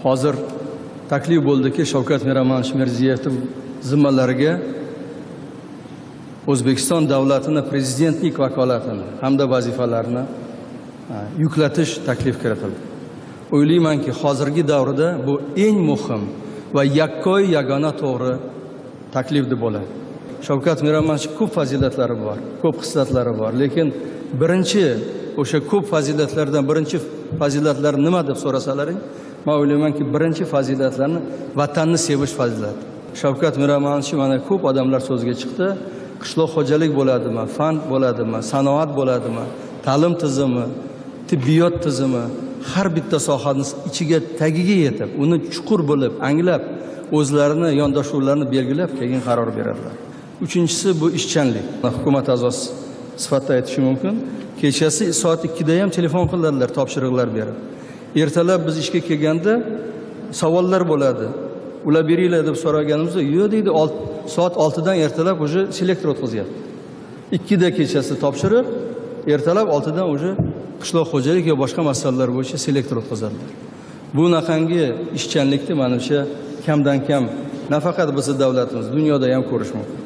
hozir taklif bo'ldiki, Shavkat Mirziyoyev zimmalariga O'zbekiston davlatining prezidentlik vakolatini hamda vazifalarini yuklatish taklif kiritildi. O'ylaymanki, hozirgi davrda bu eng muhim va yakkoy yagona to'g'ri taklif deb bo'ladi. Shavkat Mirziyoyev ko'p fazilatlari bor, ko'p xislatlari bor, lekin birinchi o'sha ko'p fazilatlardan birinchi fazilatlar nima deb so'rasalaring, men o'ylaymanki, birinchi fazilatlarni vatanni sevish fazilati. Shavkat Mirziyoyev mana ko'p odamlar so'zga chiqdi. Qishloq xo'jalik bo'ladimi, fan bo'ladimi, sanoat bo'ladimi, ta'lim tizimi, tibbiyot tizimi, har bitta sohani ichiga tagiga yetib, uni chuqur bo'lib, anglab, o'zlarini yondashuvlarini belgilab, keyin qaror beradilar. Uchinchisi bu ishchanlik. Hukumat a'zosi sifatida aytishim mumkin. Kechasi soat 2da ham telefon qiladilar, topshiriqlar berib. Ertalab biz ishga kelganda savollar bo'ladi. Ular beringlar deb so'raganimizda, yo'q deydi, soat 6dan ertalab o'sha selektor o'tkazyapti. 2da kechasi topshiriq, ertalab 6dan o'sha qishloq xo'jalik va boshqa masalalar bo'yicha selektor o'tkazadilar. Bu naqangi ishchanlikni mana o'sha kamdan kam nafaqat bizning davlatimiz, dunyoda ham ko'rish mumkin.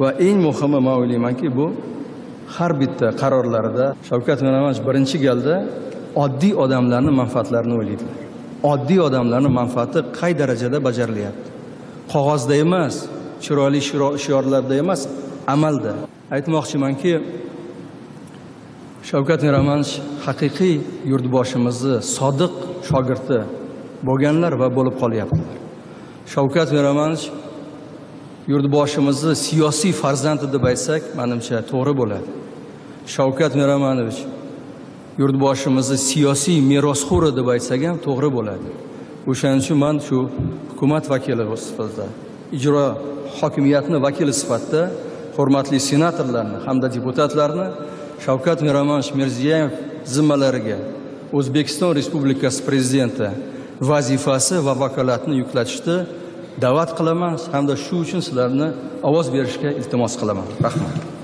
Va eng muhimi, men o'ylaymanki, bu har bitta qarorlarida Shavkat Mirziyoyev birinchi galda oddiy odamlarning manfaatlarini o'ylaydilar. Oddiy odamlarning manfaati qay darajada bajarilyapti? Qog'ozda emas, chiroyli shiorlarda emas, amalda. Aytmoqchimanki, Shavkat Mirziyoyev haqiqiy yurtboshimizni sodiq shogirdi bo'lganlar va bo'lib qolyaptilar. Shavkat Mirziyoyev yurtboshimizni siyosiy farzandi deb aytsak, menimcha to'g'ri bo'ladi. Shavkat Mirziyoyev yurtboshimizni siyosiy merosxo'ri deb aytsak ham to'g'ri bo'ladi. O'shaning uchun men shu hukumat vakili sifatida, ijro hokimiyatning vakili sifatida hurmatli senatorlarni hamda deputatlarni Shavkat Mirziyoyev zimmalariga O'zbekiston Respublikasi prezidenti vazifasi va vakolatini yuklatishni da'vat qilaman hamda shu uchun sizlarni ovoz berishga iltimos qilaman. Rahmat.